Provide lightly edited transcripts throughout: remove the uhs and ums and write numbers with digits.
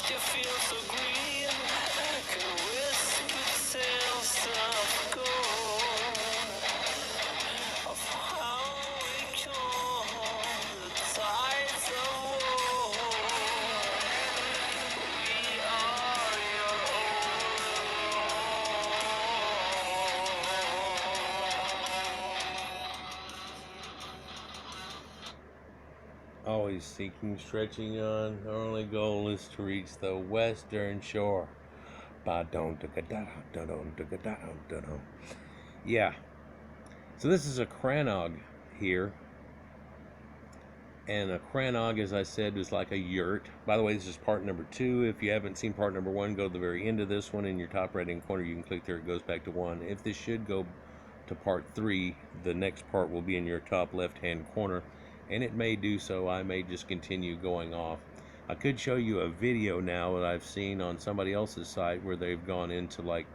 You feel so green, can whisper tales of gold, of how we come the tides of war. We are your own. Always seeking, stretching on. Our only goal is to reach the western shore. Yeah. So this is a cranog here. And a cranog, as I said, is like a yurt. By the way, this is part number 2. If you haven't seen part number 1, go to the very end of this one. In your top right-hand corner, you can click there. It goes back to 1. If this should go to part 3, the next part will be in your top left-hand corner. And it may do so. I may just continue going off. I could show you a video now that I've seen on somebody else's site where they've gone into like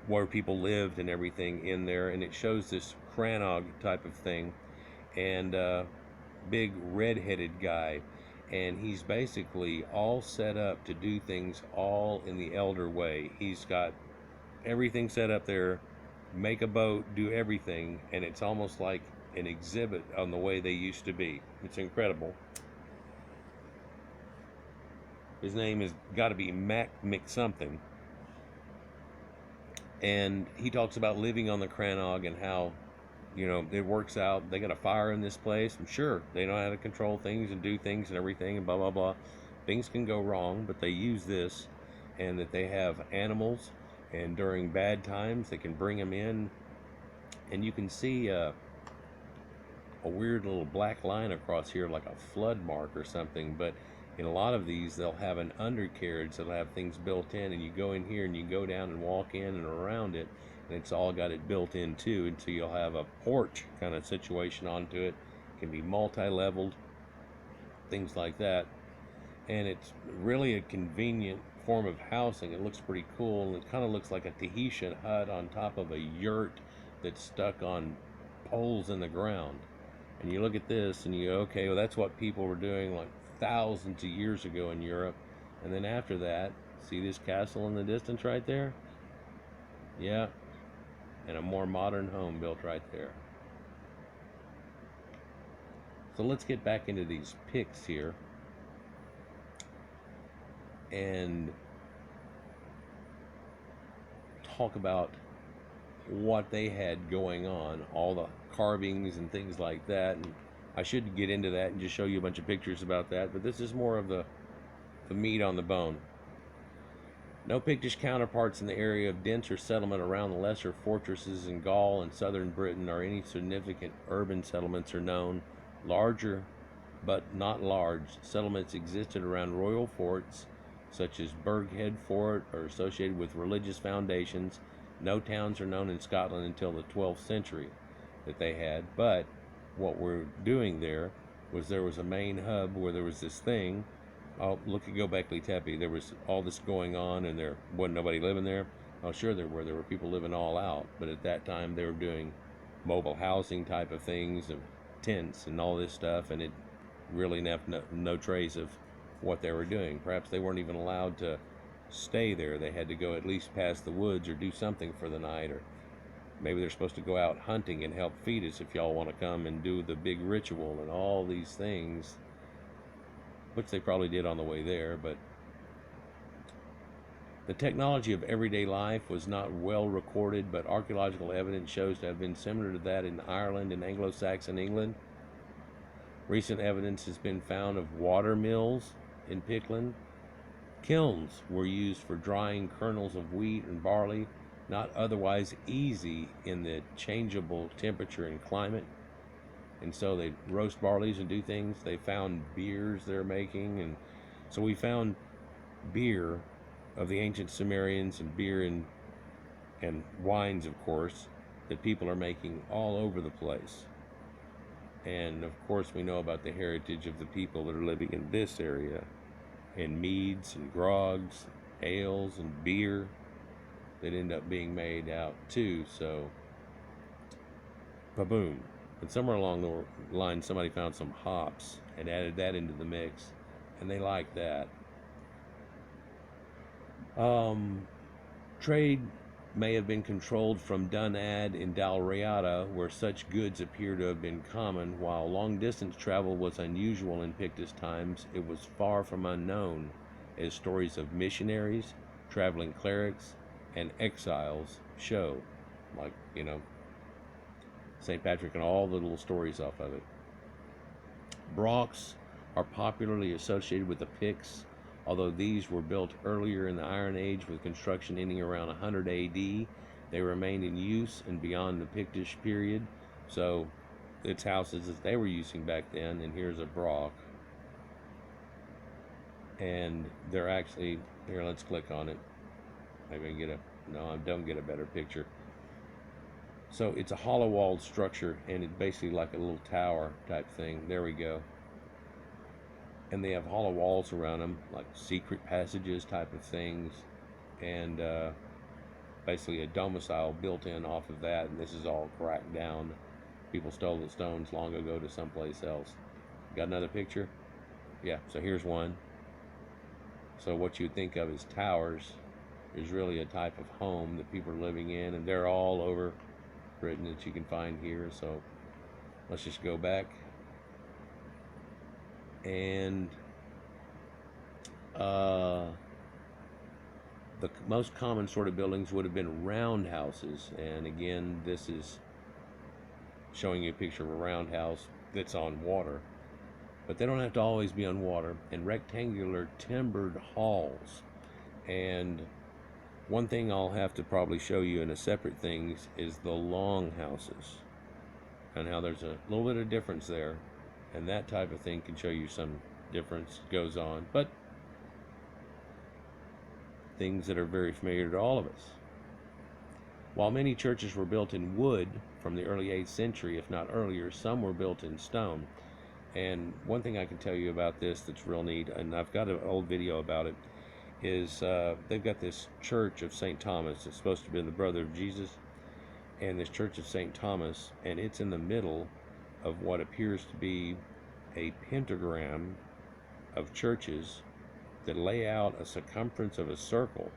where people lived and everything in there, and it shows this cranog type of thing, and big red-headed guy, and he's basically all set up to do things all in the elder way. He's got everything set up there, make a boat, do everything, and it's almost like an exhibit on the way they used to be. It's incredible. His name has got to be Mac McSomething. And he talks about living on the cranog and how, you know, it works out. They got a fire in this place. I'm sure they know how to control things and do things and everything and blah, blah, blah. Things can go wrong, but they use this, and that they have animals, and during bad times they can bring them in. And you can see a weird little black line across here like a flood mark or something, but in a lot of these they'll have an undercarriage that'll have things built in, and you go in here and you go down and walk in and around it, and it's all got it built in too, and so you'll have a porch kind of situation onto it. It can be multi-leveled, things like that, and it's really a convenient form of housing. It looks pretty cool, and it kind of looks like a Tahitian hut on top of a yurt that's stuck on poles in the ground. And you look at this and you go, okay, well, that's what people were doing like thousands of years ago in Europe. And then after that, see this castle in the distance right there? Yeah, and a more modern home built right there. So let's get back into these Picts here and talk about what they had going on, all the carvings and things like that. And I should get into that and just show you a bunch of pictures about that, but this is more of the meat on the bone. No Pictish counterparts in the area of denser settlement around the lesser fortresses in Gaul and southern Britain, or any significant urban settlements are known. Larger, but not large, settlements existed around royal forts, such as Burghead Fort, or associated with religious foundations. No towns are known in Scotland until the 12th century that they had, but what we're doing there was a main hub where there was this thing. Oh, look at Göbekli Tepe. There was all this going on, and there wasn't nobody living there. Oh, sure there were. There were people living all out, but at that time they were doing mobile housing type of things, and tents and all this stuff, and it really left no trace of what they were doing. Perhaps they weren't even allowed to stay there. They had to go at least past the woods or do something for the night, or maybe they're supposed to go out hunting and help feed us if y'all want to come and do the big ritual and all these things, which they probably did on the way there. But the technology of everyday life was not well recorded, but archaeological evidence shows to have been similar to that in Ireland and Anglo-Saxon England. Recent evidence has been found of water mills in Pickland. Kilns were used for drying kernels of wheat and barley, not otherwise easy in the changeable temperature and climate. And so they roast barleys and do things. They found beers they're making, and so we found beer of the ancient Sumerians, and beer and wines, of course, that people are making all over the place. And of course we know about the heritage of the people that are living in this area, and meads and grogs, ales and beer that end up being made out too. So, ba-boom. And somewhere along the line, somebody found some hops and added that into the mix, and they liked that. Um, Trade may have been controlled from Dunad in Dalriada, where such goods appear to have been common. While long distance travel was unusual in Pictus times, it was far from unknown, as stories of missionaries, traveling clerics, and exiles show. Like, St. Patrick and all the little stories off of it. Brochs are popularly associated with the Picts, although these were built earlier in the Iron Age with construction ending around 100 AD. They remained in use and beyond the Pictish period, so it's houses that they were using back then. And here's a Broch, and they're actually here. Let's click on it. Maybe I can get I don't get a better picture. So it's a hollow walled structure, and it's basically like a little tower type thing. There we go. And they have hollow walls around them, like secret passages type of things, and basically a domicile built in off of that. And this is all cracked down. People stole the stones long ago to someplace else. Got another picture? Yeah, so here's one. So what you think of as towers is really a type of home that people are living in, and they're all over Britain that you can find here. So let's just go back. And the most common sort of buildings would have been round houses. And again, this is showing you a picture of a roundhouse that's on water. But they don't have to always be on water. And rectangular timbered halls. And one thing I'll have to probably show you in a separate thing is the long houses, and how there's a little bit of difference there, and that type of thing can show you some difference goes on, but things that are very familiar to all of us. While many churches were built in wood from the early 8th century, if not earlier, some were built in stone. And one thing I can tell you about this that's real neat, and I've got an old video about it, is they've got this church of St. Thomas. It's supposed to be the brother of Jesus, and this church of St. Thomas, and it's in the middle of what appears to be a pentagram of churches that lay out a circumference of a circle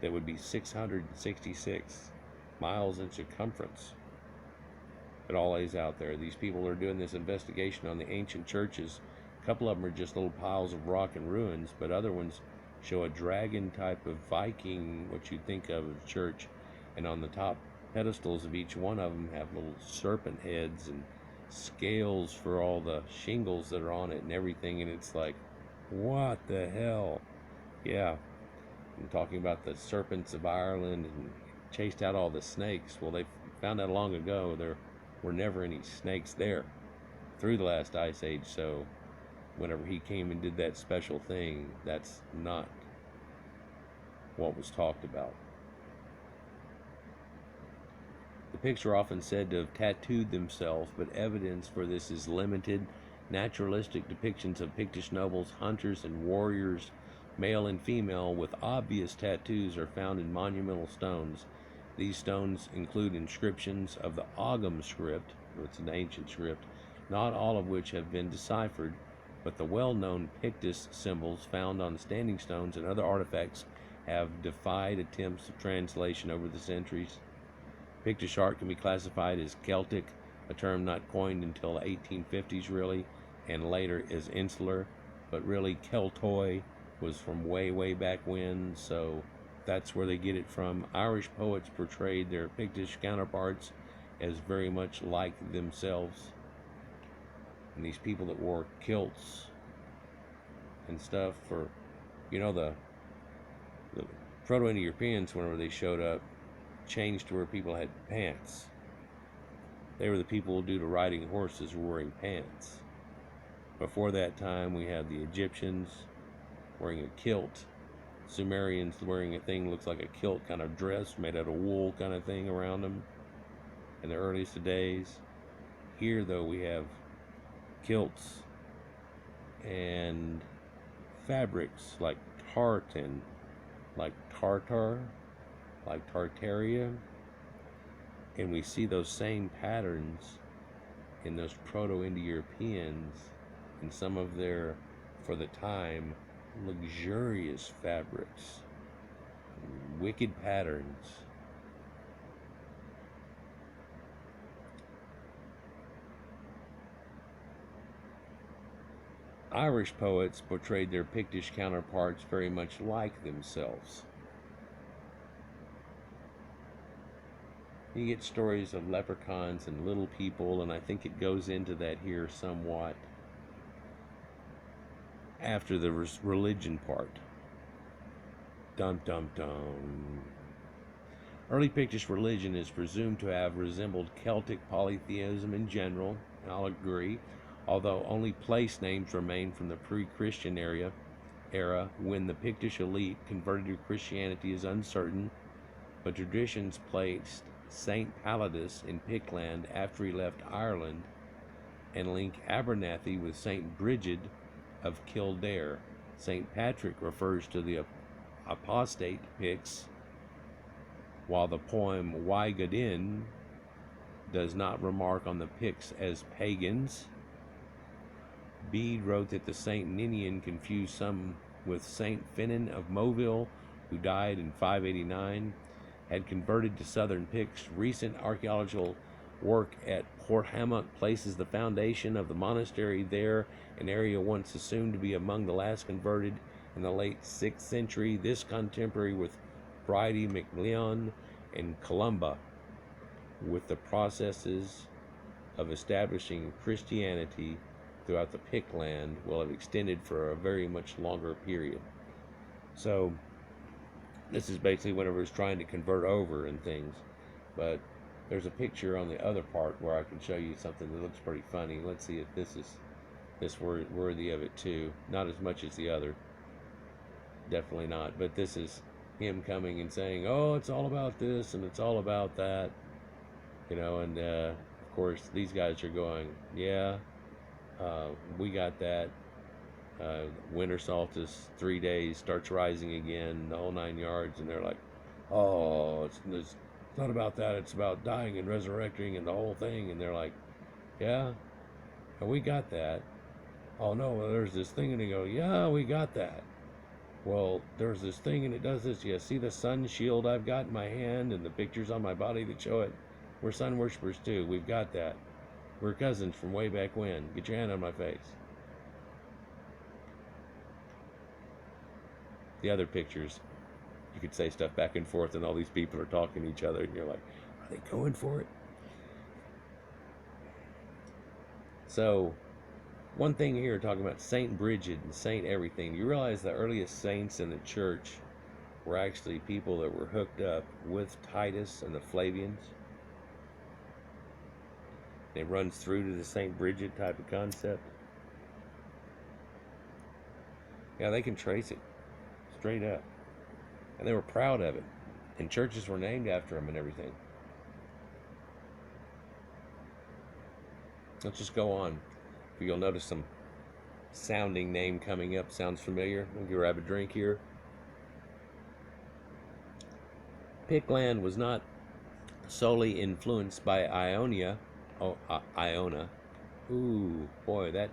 that would be 666 miles in circumference. It all lays out there. These people are doing this investigation on the ancient churches. A couple of them are just little piles of rock and ruins, but other ones show a dragon type of Viking, what you'd think of as a church, and on the top pedestals of each one of them have little serpent heads and scales for all the shingles that are on it and everything, and it's like, what the hell? Yeah, I'm talking about the serpents of Ireland and chased out all the snakes. Well, they found out long ago there were never any snakes there through the last ice age, so whenever he came and did that special thing, that's not what was talked about. The Picts are often said to have tattooed themselves, but evidence for this is limited. Naturalistic depictions of Pictish nobles, hunters, and warriors, male and female, with obvious tattoos are found in monumental stones. These stones include inscriptions of the Ogham script, it's an ancient script, not all of which have been deciphered, but the well-known Pictus symbols found on standing stones and other artifacts have defied attempts of translation over the centuries. Pictish art can be classified as Celtic, a term not coined until the 1850s really, and later as insular, but really Keltoi was from way, way back when, so that's where they get it from. Irish poets portrayed their Pictish counterparts as very much like themselves. And these people that wore kilts and stuff for, the Proto-Indo-Europeans, whenever they showed up, changed to where people had pants. They were the people due to riding horses were wearing pants. Before that time, we had the Egyptians wearing a kilt. Sumerians wearing a thing looks like a kilt kind of dress made out of wool kind of thing around them in the earliest of days. Here, though, we have kilts and fabrics like tartan, like tartar, like tartaria, and we see those same patterns in those Proto-Indo-Europeans in some of their, for the time, luxurious fabrics. Wicked patterns. Irish poets portrayed their Pictish counterparts very much like themselves. You get stories of leprechauns and little people, and I think it goes into that here somewhat after the religion part. Dum dum dum. Early Pictish religion is presumed to have resembled Celtic polytheism in general, and I'll agree, although only place names remain from the pre-Christian era when the Pictish elite converted to Christianity is uncertain, but traditions placed Saint Palladius in Pictland after he left Ireland and link Abernathy with Saint Brigid of Kildare. Saint Patrick refers to the apostate Picts, while the poem Waigadin does not remark on the Picts as pagans. Bede wrote that the Saint Ninian confused some with Saint Finan of Moville, who died in 589, had converted to southern Picts. Recent archaeological work at Port Hammock places the foundation of the monastery there, an area once assumed to be among the last converted in the late 6th century, this contemporary with Bridie MacLeon and Columba, with the processes of establishing Christianity throughout the Pictland will have extended for a very much longer period. So this is basically whenever it's trying to convert over and things. But there's a picture on the other part where I can show you something that looks pretty funny. Let's see if this is worthy of it too. Not as much as the other. Definitely not. But this is him coming and saying, oh, it's all about this and it's all about that. You know, and of course these guys are going, yeah, we got that. Winter solstice, 3 days, starts rising again, the whole 9 yards, and they're like, oh, it's not about that, it's about dying and resurrecting and the whole thing. And they're like, yeah, we got that. Oh no, well, there's this thing, and they go, yeah, we got that. Well, there's this thing and it does this. You see the sun shield I've got in my hand and the pictures on my body that show it. We're sun worshippers too. We've got that. We're cousins from way back when. Get your hand on my face. The other pictures, you could say stuff back and forth, and all these people are talking to each other, and you're like, are they going for it? So, one thing here, talking about Saint Brigid and Saint everything, you realize the earliest saints in the church were actually people that were hooked up with Titus and the Flavians. It runs through to the Saint Brigid type of concept. Yeah, they can trace it straight up. And they were proud of it. And churches were named after them and everything. Let's just go on. You'll notice some sounding name coming up. Sounds familiar. Let me grab a drink here. Pictland was not solely influenced by Ionia. Oh, Iona. Ooh, boy, that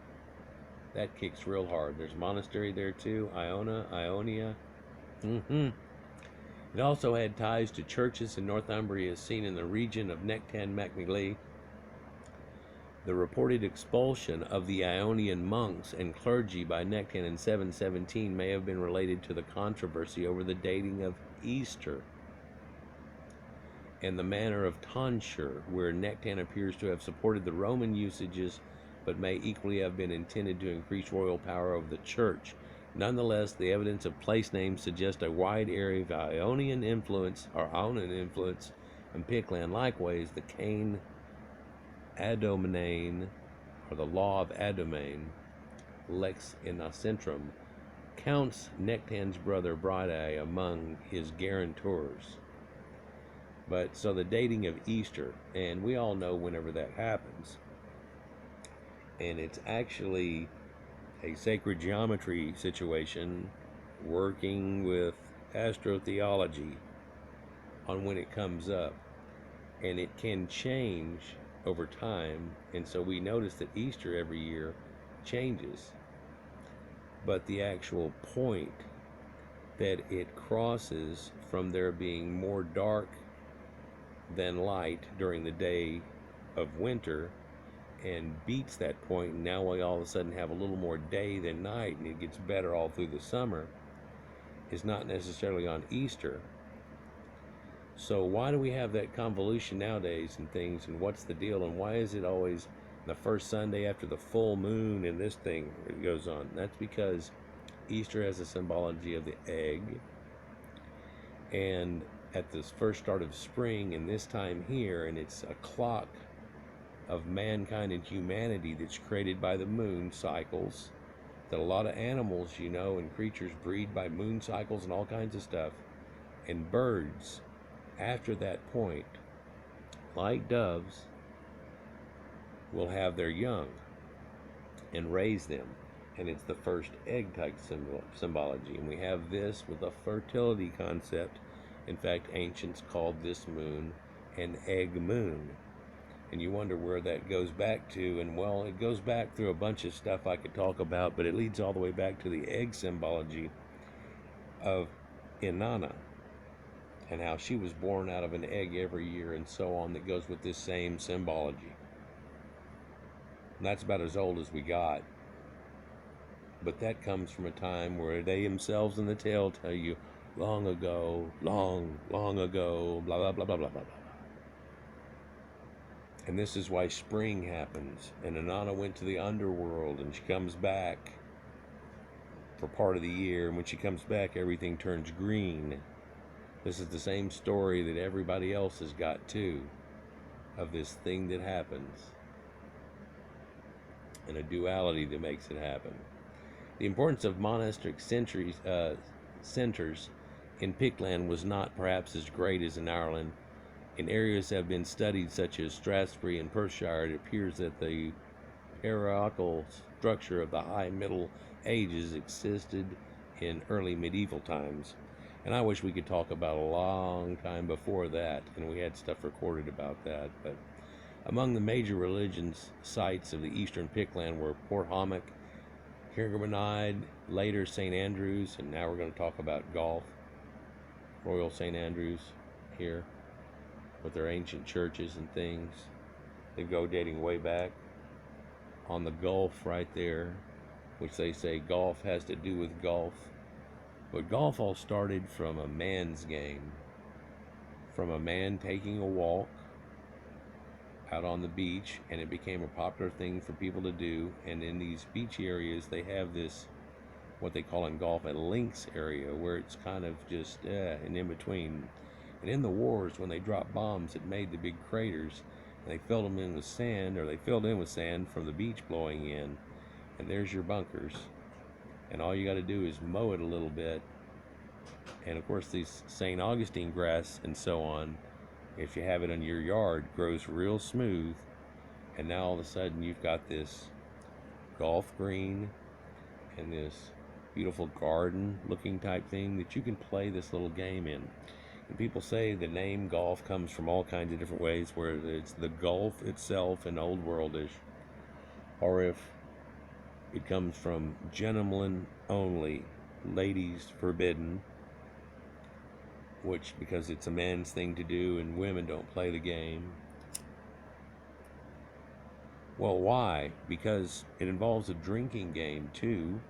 kicks real hard. There's a monastery there too. Iona, Ionia. It also had ties to churches in Northumbria, seen in the region of Nectan Macmillan. The reported expulsion of the Ionian monks and clergy by Nectan in 717 may have been related to the controversy over the dating of Easter and the manner of tonsure, where Nectan appears to have supported the Roman usages, but may equally have been intended to increase royal power over the church. Nonetheless, the evidence of place names suggests a wide area of Ionian influence, in Pictland. Likewise, the Cain Adomane, or the Law of Adomane, Lex Innocentrum, counts Nectan's brother Bridie among his guarantors. But so the dating of Easter, and we all know whenever that happens, and it's actually a sacred geometry situation working with astrotheology on when it comes up, and it can change over time. And so we notice that Easter every year changes, but the actual point that it crosses from there being more dark than light during the day of winter and beats that point. And now we all of a sudden have a little more day than night, and it gets better all through the summer, is not necessarily on Easter. So why do we have that convolution nowadays and things, and what's the deal, and why is it always the first Sunday after the full moon and this thing goes on? That's because Easter has a symbology of the egg, and at this first start of spring and this time here, and it's a clock of mankind and humanity that's created by the moon cycles, that a lot of animals, you know, and creatures breed by moon cycles and all kinds of stuff. And birds, after that point, like doves, will have their young and raise them. And it's the first egg type symbology. And we have this with a fertility concept. In fact, ancients called this moon an egg moon. And you wonder where that goes back to. And well, it goes back through a bunch of stuff I could talk about, but it leads all the way back to the egg symbology of Inanna, and how she was born out of an egg every year and so on, that goes with this same symbology. And that's about as old as we got. But that comes from a time where they themselves in the tale tell you, long ago, long ago, blah, blah, blah, blah, blah, blah, blah. And this is why spring happens. And Inanna went to the underworld, and she comes back for part of the year. And when she comes back, everything turns green. This is the same story that everybody else has got too, of this thing that happens, and a duality that makes it happen. The importance of monastic centers in Pictland was not perhaps as great as in Ireland. In areas that have been studied, such as Strathspey and Perthshire, it appears that the hierarchical structure of the High Middle Ages existed in early medieval times. And I wish we could talk about a long time before that, and we had stuff recorded about that. But among the major religions sites of the eastern Pictland were Port Homick, Kirkmanide, later St. Andrews, and now we're going to talk about Golf, Royal St. Andrews here, with their ancient churches and things. They go dating way back. On the Gulf right there, which they say golf has to do with golf. But golf all started from a man's game, from a man taking a walk out on the beach, and it became a popular thing for people to do. And in these beach areas, they have this, what they call in golf, a links area, where it's kind of just an in-between. And in the wars, when they dropped bombs, it made the big craters, and they filled them in with sand, or they filled in with sand from the beach blowing in, and there's your bunkers. And all you got to do is mow it a little bit. And of course, these St. Augustine grass and so on, if you have it in your yard, grows real smooth. And now all of a sudden you've got this golf green and this beautiful garden looking type thing that you can play this little game in. And people say the name golf comes from all kinds of different ways, where it's the gulf itself in Old Worldish, or if it comes from gentlemen only, ladies forbidden, which, because it's a man's thing to do and women don't play the game. Well, why? Because it involves a drinking game too.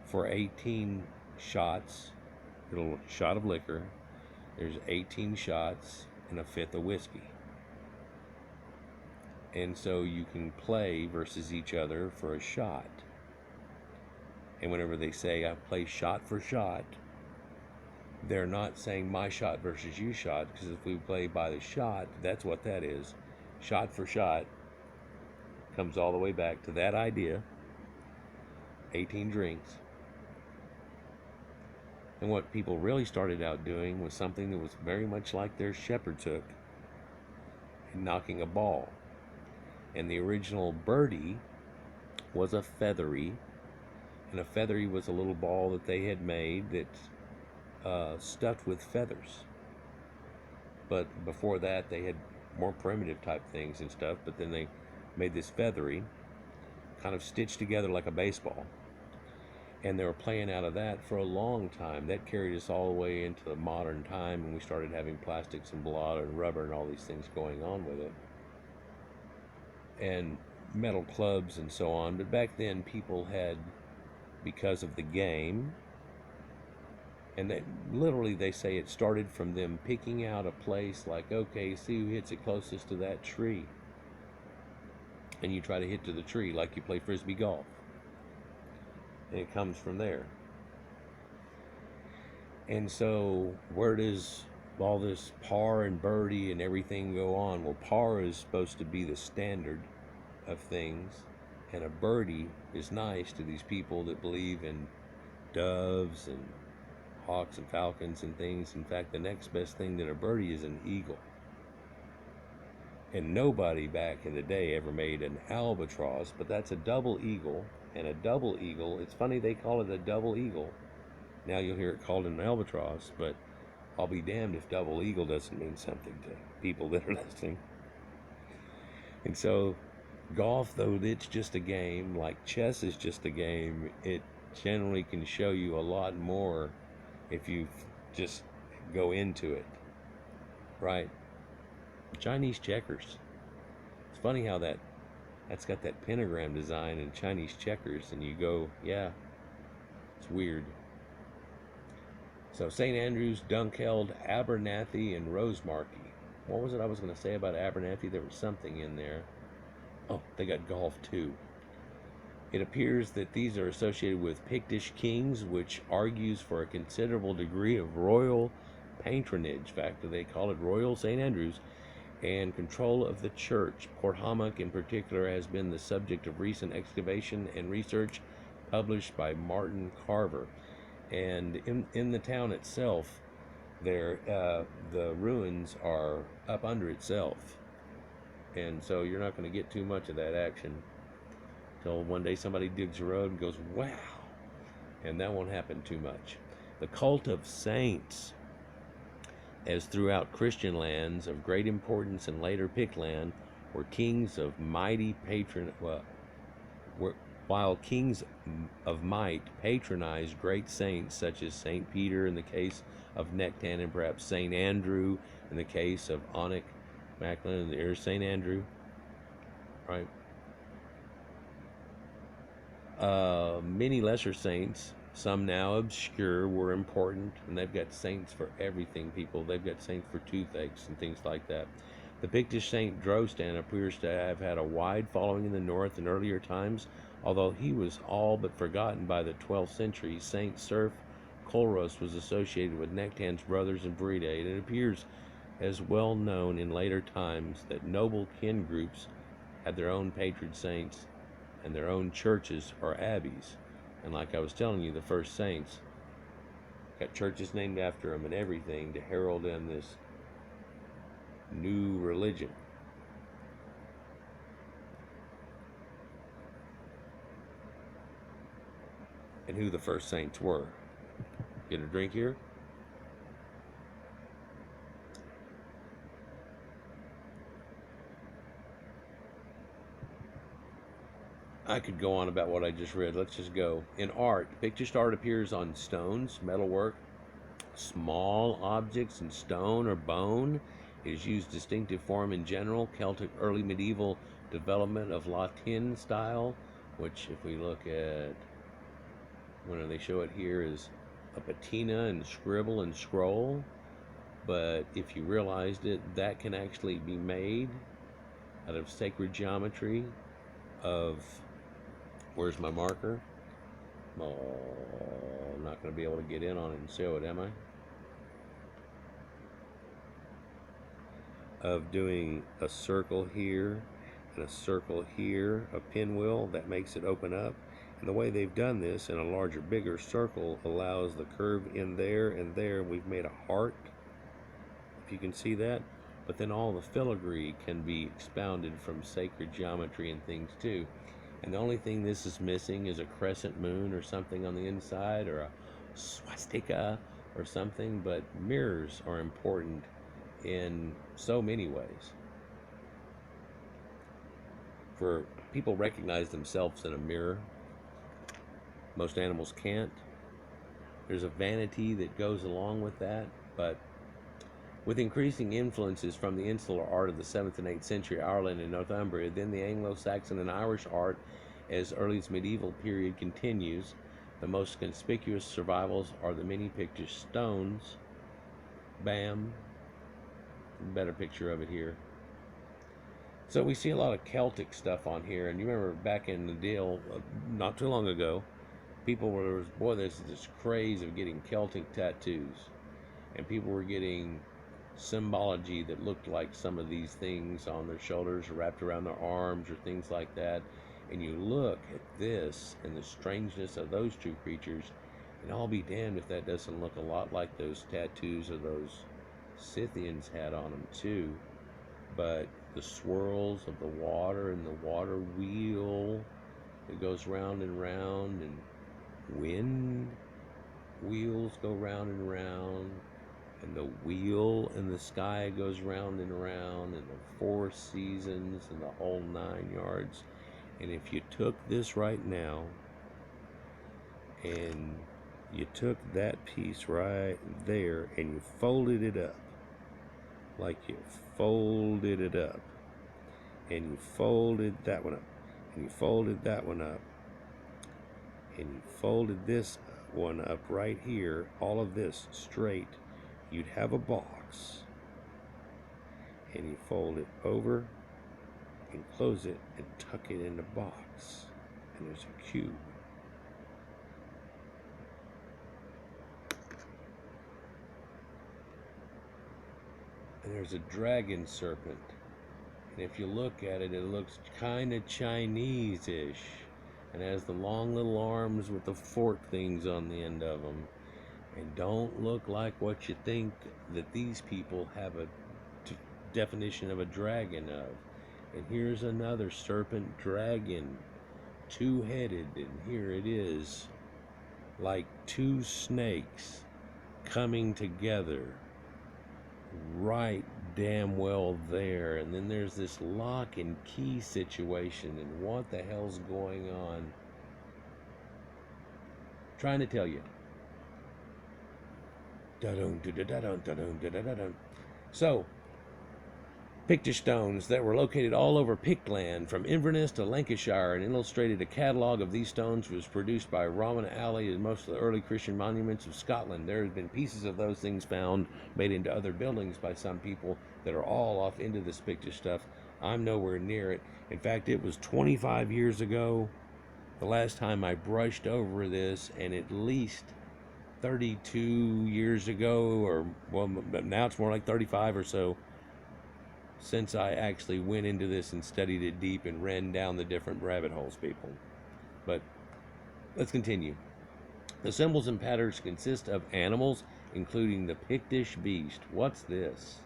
For 18 shots, a shot of liquor, there's 18 shots and a fifth of whiskey. And so you can play versus each other for a shot. And whenever they say I play shot for shot, they're not saying my shot versus you shot, because if we play by the shot, that's what that is. Shot for shot comes all the way back to that idea. 18 drinks. And what people really started out doing was something that was very much like their shepherd's hook, knocking a ball. And the original birdie was a feathery, and a feathery was a little ball that they had made that stuffed with feathers. But before that, they had more primitive type things and stuff, but then they made this feathery, kind of stitched together like a baseball. And they were playing out of that for a long time. That carried us all the way into the modern time, and we started having plastics and blood and rubber and all these things going on with it. And metal clubs and so on. But back then people had, because of the game, and they literally, they say it started from them picking out a place like, okay, see who hits it closest to that tree. And you try to hit to the tree like you play frisbee golf. And it comes from there. And so where does all this par and birdie and everything go on? Well, par is supposed to be the standard of things, and a birdie is nice to these people that believe in doves and hawks and falcons and things. In fact, the next best thing than a birdie is an eagle. And nobody back in the day ever made an albatross, but that's a double eagle. And a double eagle, it's funny they call it a double eagle. Now you'll hear it called an albatross, but I'll be damned if double eagle doesn't mean something to people that are listening. And so golf, though it's just a game, like chess is just a game, it generally can show you a lot more if you just go into it, right? Chinese checkers. It's funny how that's got that pentagram design in Chinese checkers, and you go, yeah, it's weird. So St. Andrews, Dunkeld, Abernathy, and Rosemarkie. What was it I was going to say about Abernathy? There was something in there. Oh, they got golf too. It appears that these are associated with Pictish kings, which argues for a considerable degree of royal patronage. In fact, they call it Royal St. Andrews, and control of the church. Port Hammock in particular has been the subject of recent excavation and research published by Martin Carver. And in the town itself, there the ruins are up under itself. And so you're not going to get too much of that action till one day somebody digs a road and goes, wow. And that won't happen too much. The cult of saints, as throughout Christian lands of great importance in later Pict land, were kings of mighty while kings of might patronized great saints such as St. Peter in the case of Nectan, and perhaps St. Andrew in the case of Onyx Macklin. There's St. Andrew, right? Many lesser saints, some now obscure, were important, and they've got saints for everything, people. They've got saints for toothaches and things like that. The Pictish Saint Drostan appears to have had a wide following in the north in earlier times, although he was all but forgotten by the 12th century. Saint Serf Colros was associated with Nectan's brothers in Breda, and it appears as well known in later times that noble kin groups had their own patron saints and their own churches or abbeys. And like I was telling you, the first saints got churches named after them and everything to herald in this new religion. And who the first saints were. Get a drink here? I could go on about what I just read. Let's just go. In art, Pictish art appears on stones, metalwork, small objects in stone or bone. It is used distinctive form in general. Celtic early medieval development of Latin style, which if we look at, when they show it here, is a patina and scribble and scroll. But if you realized it, that can actually be made out of sacred geometry of, where's my marker? Oh, I'm not going to be able to get in on it and show it, am I? Of doing a circle here and a circle here, a pinwheel that makes it open up. And the way they've done this in a larger, bigger circle allows the curve in there and there. We've made a heart, if you can see that. But then all the filigree can be expounded from sacred geometry and things too. And the only thing this is missing is a crescent moon or something on the inside, or a swastika or something. But mirrors are important in so many ways. For people recognize themselves in a mirror. Most animals can't. There's a vanity that goes along with that, but with increasing influences from the insular art of the 7th and 8th century Ireland and Northumbria, then the Anglo-Saxon and Irish art as early as medieval period continues. The most conspicuous survivals are the many Pictish stones. Bam. Better picture of it here. So we see a lot of Celtic stuff on here, and you remember back in the deal not too long ago, people were, boy, there's this craze of getting Celtic tattoos, and people were getting symbology that looked like some of these things on their shoulders or wrapped around their arms or things like that. And you look at this and the strangeness of those two creatures, and I'll be damned if that doesn't look a lot like those tattoos of those Scythians had on them too. But the swirls of the water and the water wheel that goes round and round, and wind wheels go round and round, and the wheel in the sky goes round and round, and the 4 seasons and the whole 9 yards. And if you took this right now and you took that piece right there and you folded it up, like you folded it up, and you folded that one up, and you folded that one up, and you folded this one up right here, all of this straight, you'd have a box, and you fold it over and close it and tuck it in the box, and there's a cube. And there's a dragon serpent, and if you look at it, it looks kind of Chinese-ish, and has the long little arms with the fork things on the end of them, and don't look like what you think that these people have a definition of a dragon of. And here's another serpent dragon, 2-headed, and here it is, like 2 snakes coming together right damn well there. And then there's this lock and key situation, and what the hell's going on? Trying to tell you. So, Pictish stones that were located all over Pictland, from Inverness to Lancashire, and illustrated a catalogue of these stones was produced by Roman Alley and most of the early Christian monuments of Scotland. There have been pieces of those things found, made into other buildings by some people that are all off into this Pictish stuff. I'm nowhere near it. In fact, it was 25 years ago the last time I brushed over this, and at least 32 years ago, or well, now it's more like 35 or so, since I actually went into this and studied it deep and ran down the different rabbit holes, people. But let's continue. The symbols and patterns consist of animals, including the Pictish beast. What's this?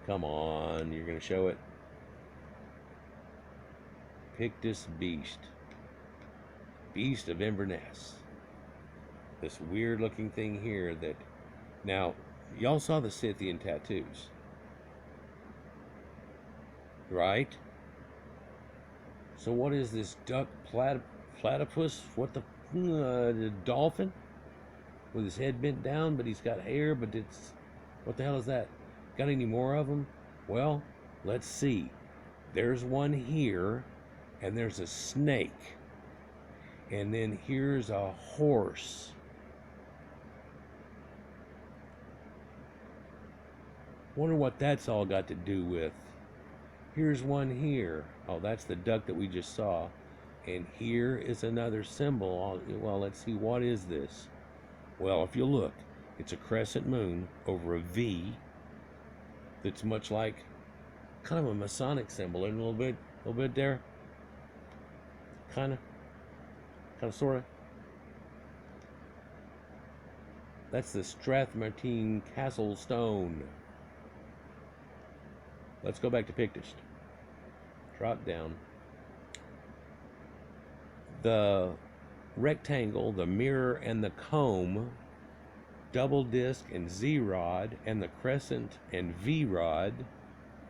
Come on, you're going to show it. Pictish beast. Beast of Inverness. This weird looking thing here that... Now, y'all saw the Scythian tattoos, right? So what is this duck platypus? What the dolphin with his head bent down, but he's got hair, but it's, what the hell is that? Got any more of them? Well, let's see. There's one here, and there's a snake, and then here's a horse. Wonder what that's all got to do with. Here's one here. Oh, that's the duck that we just saw. And here is another symbol. Well, let's see, what is this? Well, if you look, it's a crescent moon over a V that's much like kind of a Masonic symbol, and a little bit there. Kind of, sort of. That's the Strathmartine Castle Stone. Let's go back to Pictish. Drop down. The rectangle, the mirror, and the comb, double disc and Z-rod, and the crescent and V-rod,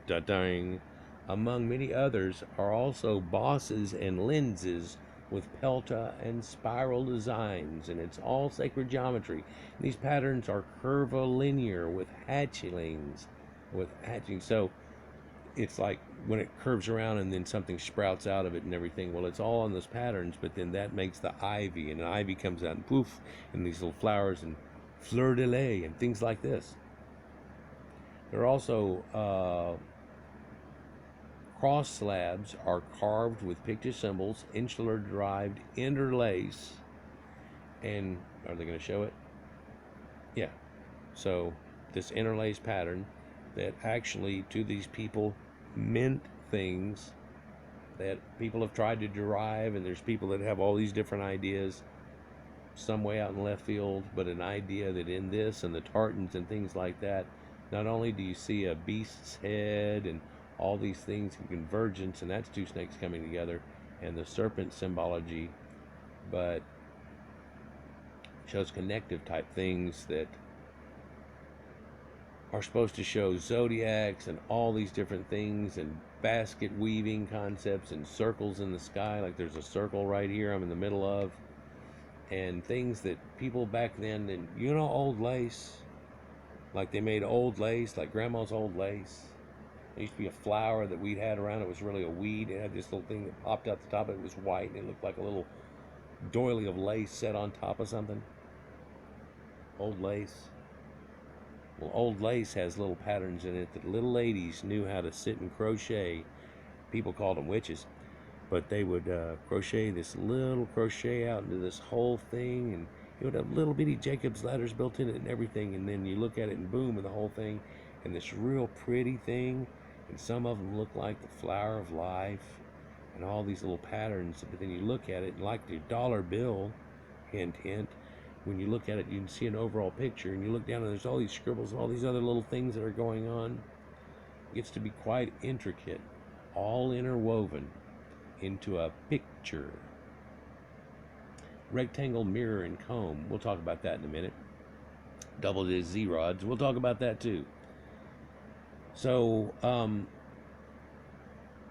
da-dang, among many others, are also bosses and lenses with pelta and spiral designs, and it's all sacred geometry. These patterns are curvilinear with hatching. So it's like when it curves around and then something sprouts out of it and everything. Well, it's all on those patterns, but then that makes the ivy, and an ivy comes out and poof, and these little flowers and fleur de lis and things like this. There are also cross slabs are carved with Pictish symbols, insular derived interlace, and are they going to show it? Yeah. So this interlace pattern that actually to these people meant things that people have tried to derive, and there's people that have all these different ideas, some way out in left field, but an idea that in this and the tartans and things like that, not only do you see a beast's head and all these things in convergence, and that's two snakes coming together, and the serpent symbology, but shows connective type things that are supposed to show zodiacs and all these different things, and basket weaving concepts and circles in the sky, like there's a circle right here I'm in the middle of, and things that people back then, and you know, old lace, like they made old lace, like grandma's old lace. There used to be a flower that we'd had around. It was really a weed. It had this little thing that popped out the top of it. It was white, and it looked like a little doily of lace set on top of something. Old lace. Well, old lace has little patterns in it that little ladies knew how to sit and crochet. People called them witches. But they would crochet this little crochet out into this whole thing, and it would have little bitty Jacob's ladders built in it and everything. And then you look at it and boom, and the whole thing, and this real pretty thing. And some of them look like the flower of life and all these little patterns. But then you look at it, and like the dollar bill, hint, hint, when you look at it, you can see an overall picture. And you look down, and there's all these scribbles and all these other little things that are going on. It gets to be quite intricate, all interwoven into a picture. Rectangle, mirror, and comb. We'll talk about that in a minute. Double disc Z-rods. We'll talk about that too. So,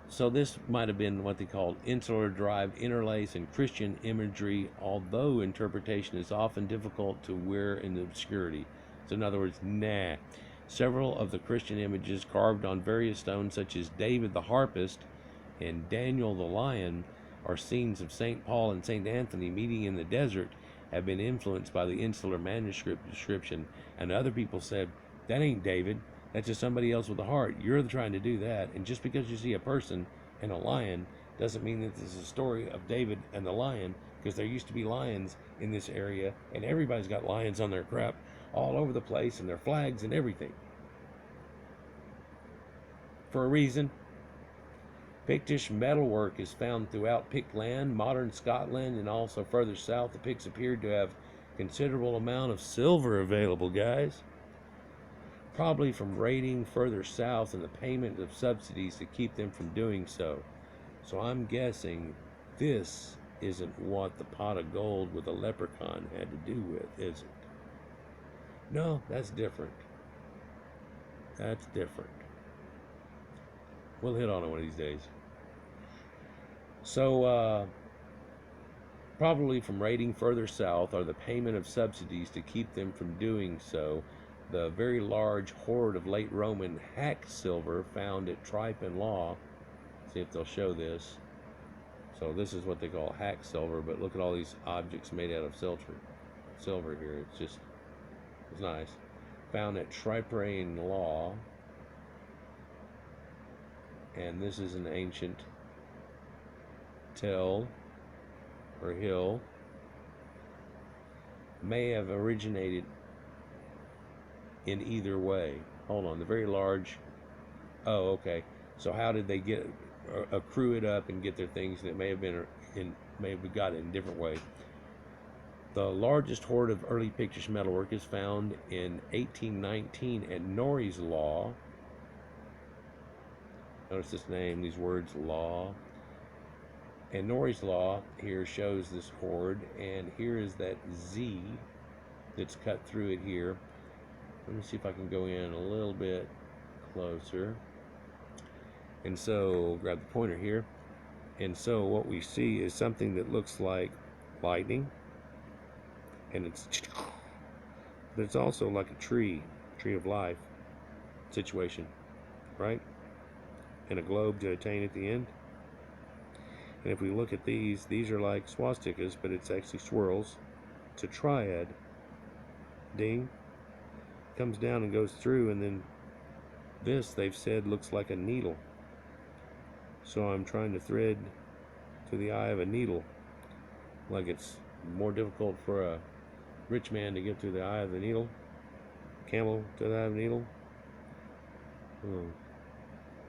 so this might have been what they called insular derived interlace and Christian imagery, although interpretation is often difficult to wear in obscurity. So in other words, nah. Several of the Christian images carved on various stones, such as David the harpist and Daniel the lion, are scenes of St. Paul and St. Anthony meeting in the desert, have been influenced by the insular manuscript description. And other people said, that ain't David. That's just somebody else with a heart. You're trying to do that. And just because you see a person and a lion doesn't mean that this is a story of David and the lion, because there used to be lions in this area, and everybody's got lions on their crap all over the place, and their flags and everything. For a reason. Pictish metalwork is found throughout Pict land, modern Scotland, and also further south. The Picts appeared to have considerable amount of silver available, guys. Probably from raiding further south and the payment of subsidies to keep them from doing so. So I'm guessing this isn't what the pot of gold with a leprechaun had to do with, is it? No, that's different. That's different. We'll hit on it one of these days. So, probably from raiding further south or the payment of subsidies to keep them from doing so. The very large hoard of late Roman hack silver found at Tripe and Law. See if they'll show this. So this is what they call hack silver, but look at all these objects made out of silver here. It's nice. Found at Tripe and Law. And this is an ancient tell or hill. May have originated in either way. Hold on, the very large. Oh, okay. So how did they get accrue it up and get their things? And it may have got it in a different way. The largest hoard of early Pictish metalwork is found in 1819 at Norrie's Law. Notice this name, these words, law. And Norrie's Law here shows this hoard, and here is that Z that's cut through it here. Let me see if I can go in a little bit closer. And so, grab the pointer here. And so what we see is something that looks like lightning, and but it's also like a tree of life situation, right? And a globe to attain at the end. And if we look at these are like swastikas, but it's actually swirls. It's a triad. Ding. Comes down and goes through, and then this, they've said, looks like a needle. So I'm trying to thread to the eye of a needle. Like it's more difficult for a rich man to get through the eye of the needle. Camel to the eye of the needle.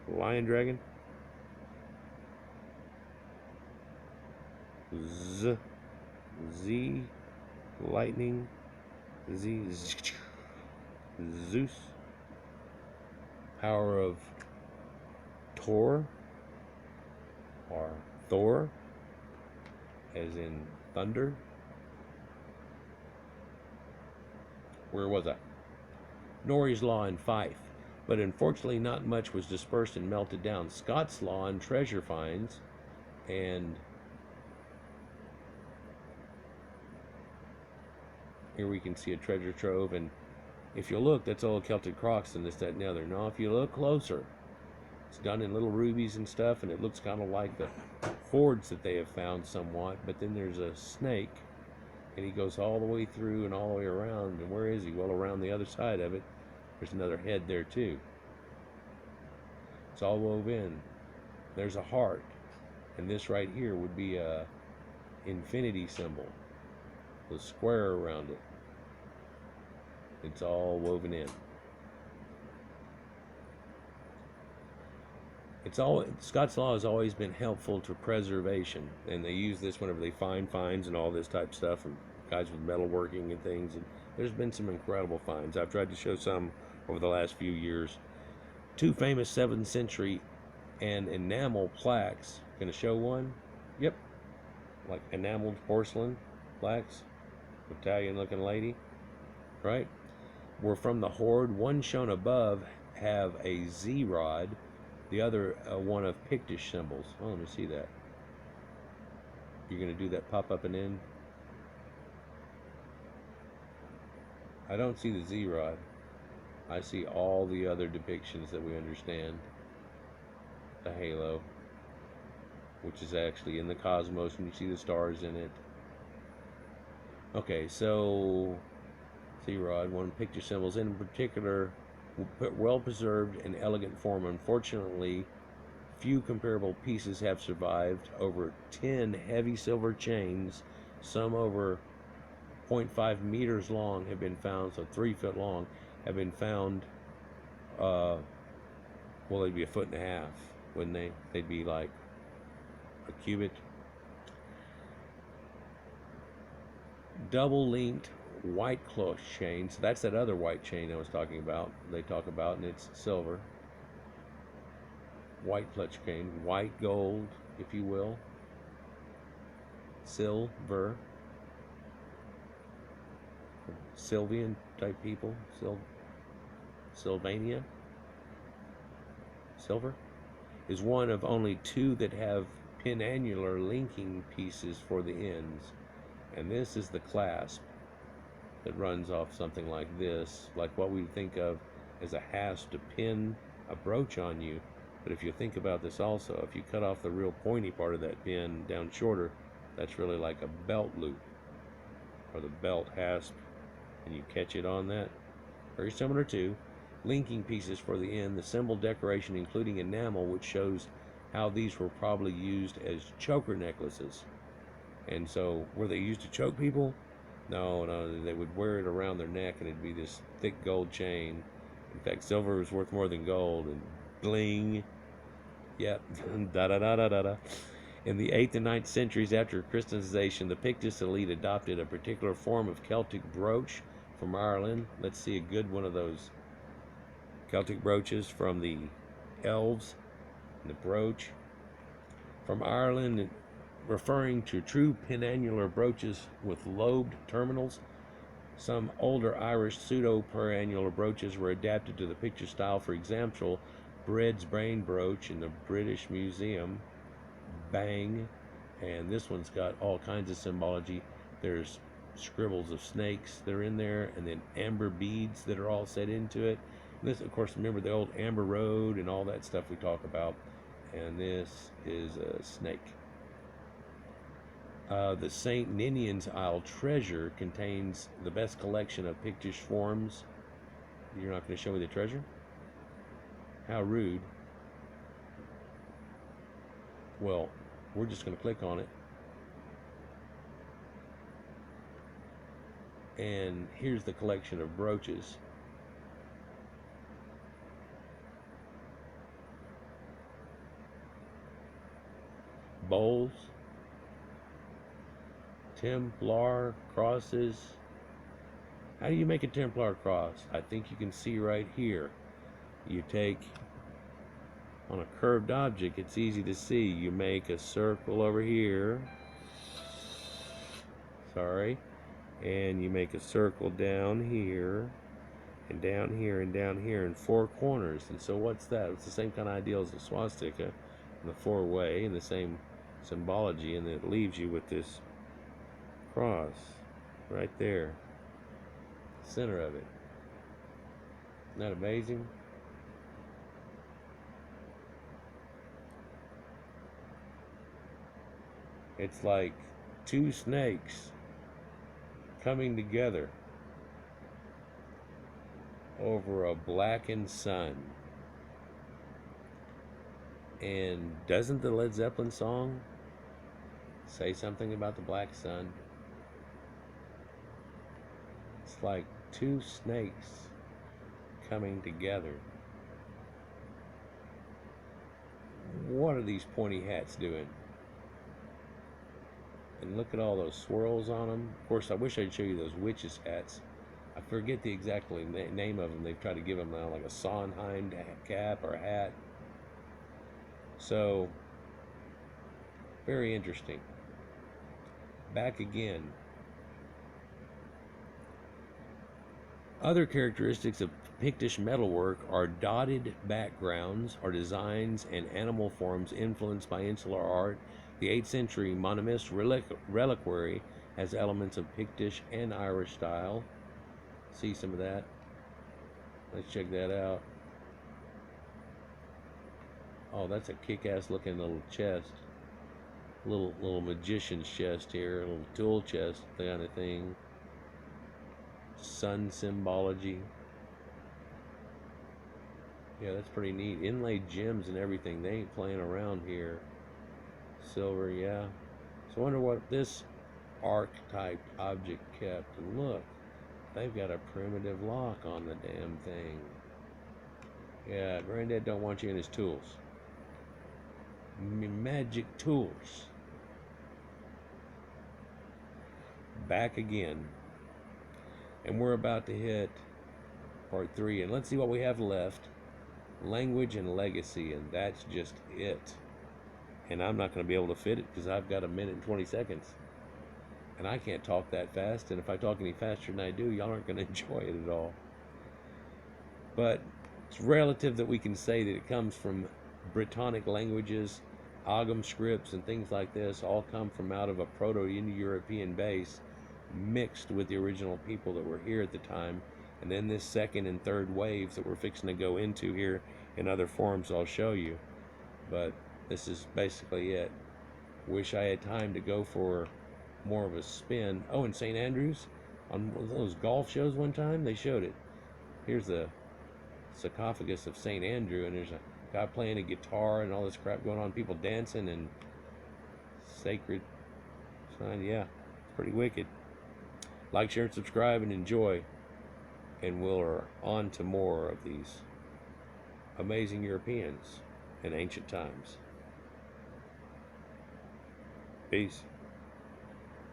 Lion dragon. Z. Lightning. Zeus. Power of Tor or Thor, as in thunder. Where was I? Norrie's Law in Fife, but unfortunately not much was dispersed and melted down. Scots Law and treasure finds, and here we can see a treasure trove, and if you look, that's all Celtic Cross and this, that, and the other. Now, if you look closer, it's done in little rubies and stuff, and it looks kind of like the hoards that they have found somewhat, but then there's a snake, and he goes all the way through and all the way around, and where is he? Well, around the other side of it, there's another head there too. It's all wove in. There's a heart, and this right here would be a infinity symbol, the square around it. It's all woven in. Scots Law has always been helpful to preservation, and they use this whenever they find finds and all this type of stuff, and guys with metalworking and things. And there's been some incredible finds. I've tried to show some over the last few years. 2 famous 7th century and enamel plaques. Gonna show one? Yep. Like enameled porcelain plaques. Italian-looking lady, right? Were from the hoard. One shown above have a Z rod, the other one of Pictish symbols. Oh, let me see that. You're going to do that pop up and in? I don't see the Z rod. I see all the other depictions that we understand. The halo, which is actually in the cosmos, and you see the stars in it. Okay, so Z-Rod, one picture symbols, in particular, well preserved and elegant form. Unfortunately, few comparable pieces have survived. Over 10 heavy silver chains, some over 0.5 meters long, have been found, so 3 foot long, have been found. Well, they'd be 1.5 feet, wouldn't they? They'd be like a cubit. Double linked white cloth chain. So that's that other white chain I was talking about. They talk about, and it's silver. White clutch chain, white gold, if you will. Silver. Sylvian type people. Sylvania. Silver is one of only 2 that have penannular linking pieces for the ends. And this is the clasp that runs off something like this, like what we think of as a hasp to pin a brooch on you. But if you think about this also, if you cut off the real pointy part of that pin down shorter, that's really like a belt loop, or the belt hasp, and you catch it on that. Very similar to linking pieces for the end, the symbol decoration including enamel, which shows how these were probably used as choker necklaces. And so, were they used to choke people? No, they would wear it around their neck, and it'd be this thick gold chain. In fact, silver was worth more than gold, and bling. Yep, da-da-da-da-da-da. In the 8th and 9th centuries after Christianization, the Pictish elite adopted a particular form of Celtic brooch from Ireland. Let's see a good one of those Celtic brooches from the elves. The brooch from Ireland, referring to true penannular brooches with lobed terminals. Some older Irish pseudo-penannular brooches were adapted to the picture style. For example, Bread's Brain brooch in the British Museum. bang. And this one's got all kinds of symbology. There's scribbles of snakes that are in there, and then amber beads that are all set into it. And this, of course, remember the old Amber Road and all that stuff we talk about. And this is a snake. The St. Ninian's Isle treasure contains the best collection of Pictish forms. You're not going to show me the treasure? How rude. Well, we're just going to click on it. And here's the collection of brooches. Bowls. Templar crosses. How do you make a Templar cross? I think you can see right here. You take, on a curved object, it's easy to see. You make a circle over here. Sorry. And you make a circle down here, and down here, and down here, in 4 corners. And so what's that? It's the same kind of idea as the swastika, in the 4-way, and the same symbology, and it leaves you with this cross right there, center of it. Isn't that amazing? It's like 2 snakes coming together over a blackened sun. And doesn't the Led Zeppelin song say something about the black sun? It's like 2 snakes coming together. What are these pointy hats doing? And look at all those swirls on them. Of course, I wish I'd show you those witches' hats. I forget the exact name of them. They've tried to give them now like a Sondheim cap or a hat. So, very interesting. Back again. Other characteristics of Pictish metalwork are dotted backgrounds or designs and animal forms influenced by insular art. The 8th century Monimist reliquary has elements of Pictish and Irish style. See some of that? Let's check that out. Oh, that's a kick-ass looking little chest. Little magician's chest here, a little tool chest kind of thing. Sun symbology. Yeah, that's pretty neat. Inlaid gems and everything. They ain't playing around here. Silver, yeah. So I wonder what this archetype object kept. And look, they've got a primitive lock on the damn thing. Yeah, Granddad don't want you in his tools. Magic tools. Back again. And we're about to hit part 3. And let's see what we have left. Language and legacy. And that's just it. And I'm not going to be able to fit it because I've got 1 minute and 20 seconds. And I can't talk that fast. And if I talk any faster than I do, y'all aren't going to enjoy it at all. But it's relative that we can say that it comes from Brittonic languages, Ogham scripts, and things like this all come from out of a Proto-Indo-European base mixed with the original people that were here at the time. And then this second and third waves that we're fixing to go into here in other forms I'll show you. But this is basically it. Wish I had time to go for more of a spin. Oh, and St. Andrews, on one of those golf shows one time, they showed it. Here's the sarcophagus of St. Andrew, and there's a guy playing a guitar and all this crap going on, people dancing and sacred sign. Yeah, it's pretty wicked. Like, share, and subscribe, and enjoy. And we're on to more of these amazing Europeans in ancient times. Peace.